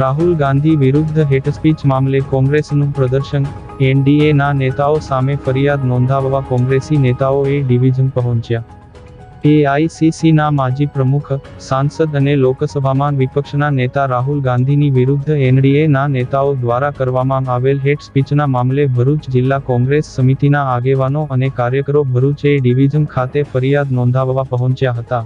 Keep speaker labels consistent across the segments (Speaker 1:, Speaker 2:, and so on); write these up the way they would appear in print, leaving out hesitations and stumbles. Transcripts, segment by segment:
Speaker 1: રાહુલ ગાંધી વિરુદ્ધ hat speech મામલે કોંગ્રેસનું પ્રદર્શન, એનડીએના નેતાઓ સામે ફરિયાદ નોંધાવવા કોંગ્રેસી નેતાઓ એ ડિવિઝન પહોંચ્યા. એઆઈસીસીના માજી પ્રમુખ, સાંસદ અને લોકસભામાં વિપક્ષના નેતા રાહુલ ગાંધીની વિરુદ્ધ એનડીએના નેતાઓ દ્વારા કરવામાં આવેલ હેટ સ્પીચના મામલે ભરૂચ જિલ્લા કોંગ્રેસ સમિતિના આગેવાનો અને કાર્યકરો ભરૂચ એ ડિવિઝન ખાતે ફરિયાદ નોંધાવવા પહોંચ્યા હતા.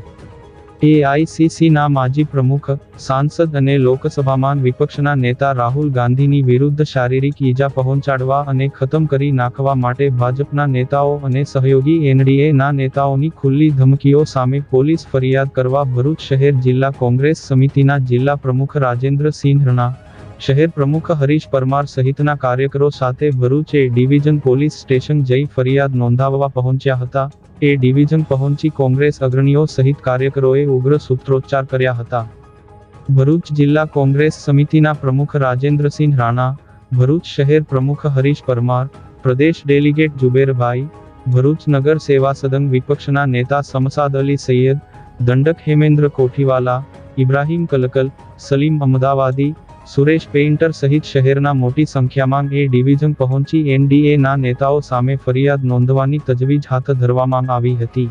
Speaker 1: એઆઈસીસીના માજી પ્રમુખ, સાંસદ અને લોકસભામાં વિપક્ષના નેતા રાહુલ ગાંધીની વિરુદ્ધ શારીરિક ઈજા પહોંચાડવા અને ખતમ કરી નાખવા માટે ભાજપના નેતાઓ અને સહયોગી એનડીએના નેતાઓની ખુલ્લી ધમકીઓ સામે પોલીસ ફરિયાદ કરવા ભરૂચ શહેર જિલ્લા કોંગ્રેસ સમિતિના જિલ્લા પ્રમુખ રાજેન્દ્રસિંહ રાણા, શહેર પ્રમુખ હરીશ પરમાર સહિતના કાર્યકરો સાથે ભરૂચ એ ડિવિઝન પોલીસ સ્ટેશન જઈ ફરિયાદ નોંધાવવા પહોંચ્યા હતા. એ ડિવિઝન પહોંચી કોંગ્રેસ અગ્રણીઓ સહિત કાર્યકરોએ ઉગ્ર સૂત્રોચ્ચાર કર્યા હતા. ભરૂચ જિલ્લા કોંગ્રેસ સમિતિના પ્રમુખ રાજેન્દ્રસિંહ રાણા, ભરૂચ શહેર પ્રમુખ હરીશ પરમાર, પ્રદેશ ડેલિગેટ જુબેરભાઈ, ભરૂચ નગર સેવા સદન વિપક્ષના નેતા સમસાદ અલી સૈયદ, દંડક હેમેન્દ્ર કોઠીવાલા, ઇબ્રાહીમ કલકલ, સલીમ અમદાવાદી, સુરેશ પેઇન્ટર સહિત શહેરના મોટી સંખ્યામાં એ ડિવિઝન પહોંચી એનડીએના નેતાઓ સામે ફરિયાદ નોંધવાની તજવીજ હાથ ધરવામાં આવી હતી.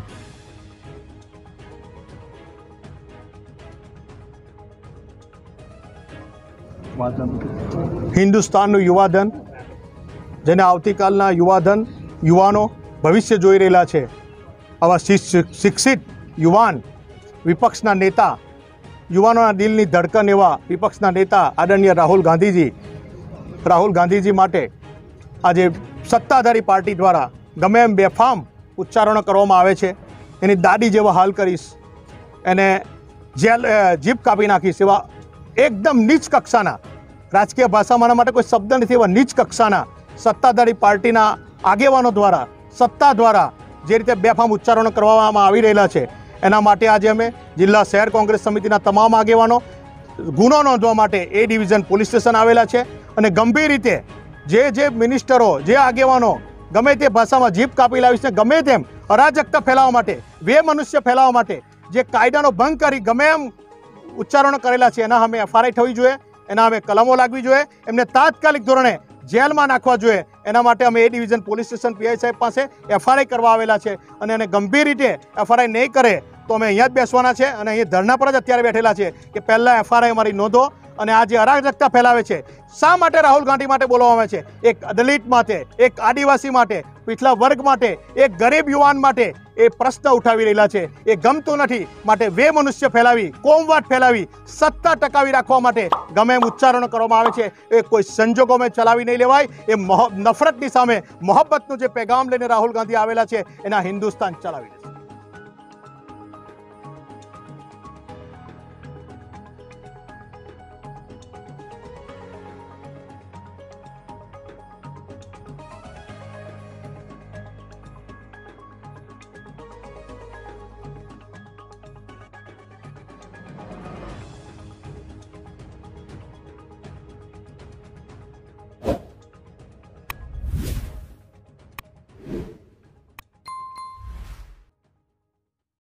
Speaker 2: હિન્દુસ્તાનનું યુવાધન, જેને આવતીકાલના યુવાનો ભવિષ્ય જોઈ રહેલા છે, આવા શિક્ષિત યુવાન વિપક્ષના નેતા, યુવાનોના દિલની ધડકન એવા વિપક્ષના નેતા આદરણીય રાહુલ ગાંધીજી માટે આજે સત્તાધારી પાર્ટી દ્વારા ગમે એમ બેફામ ઉચ્ચારણો કરવામાં આવે છે. એની દાદી જેવા હાલ કરીશ, એને જીભ કાપી નાખીશ, એવા એકદમ નીચ કક્ષાના, રાજકીય ભાષામાં માટે કોઈ શબ્દ નથી, એવા નીચ કક્ષાના સત્તાધારી પાર્ટીના આગેવાનો દ્વારા, સત્તા દ્વારા જે રીતે બેફામ ઉચ્ચારણો કરવામાં આવી રહેલા છે, એના માટે આજે અમે જિલ્લા શહેર કોંગ્રેસ સમિતિના તમામ આગેવાનો ગુનો નોંધવા માટે એ ડિવિઝન પોલીસ સ્ટેશન આવેલા છે. અને ગંભીર રીતે જે મિનિસ્ટરો, જે આગેવાનો ગમે તે ભાષામાં જીભ કાપી લાવીશ ને ગમે તેમ અરાજકતા ફેલાવવા માટે, મનુષ્ય ફેલાવવા માટે જે કાયદાનો ભંગ કરી ગમે એમ ઉચ્ચારણો કરેલા છે, એના અમે એફઆરઆઈ થવી જોઈએ, એના અમે કલમો લાગવી જોઈએ, એમને તાત્કાલિક ધોરણે જેલમાં નાખવા જોઈએ. એના માટે અમે એ ડિવિઝન પોલીસ સ્ટેશન પીઆઈ સાહેબ પાસે એફઆરઆઈ કરવા આવેલા છે. અને એને ગંભીર રીતે એફઆરઆઈ નહીં કરે તો અમે અહીંયા જ બેસવાના છે અને અહીંયા ધરણા પર જ અત્યારે બેઠેલા છે કે પહેલાં એફઆરઆઈ અમારી નોંધો. અને આ જે અરાજકતા ફેલાવે છે, શા માટે રાહુલ ગાંધી માટે બોલવામાં આવે છે? એક દલિત માટે, એક આદિવાસી માટે, पिछला वर्ग माटे एक गरीब युवान माटे ए प्रश्न उठावी रहेला छे ए गमतो नथी माटे वे मनुष्य फैलावी कोमवाद फैलावी सत्ता टकावी राखवा माटे गमे एम उच्चारण करवामां आवे छे ए कोई संजोगों में चलावी नहीं लेवाय। ए नफरतनी सामे मोहब्बतनो जे पैगाम लईने राहुल गांधी आवेला छे एना हिंदुस्तान चलावी।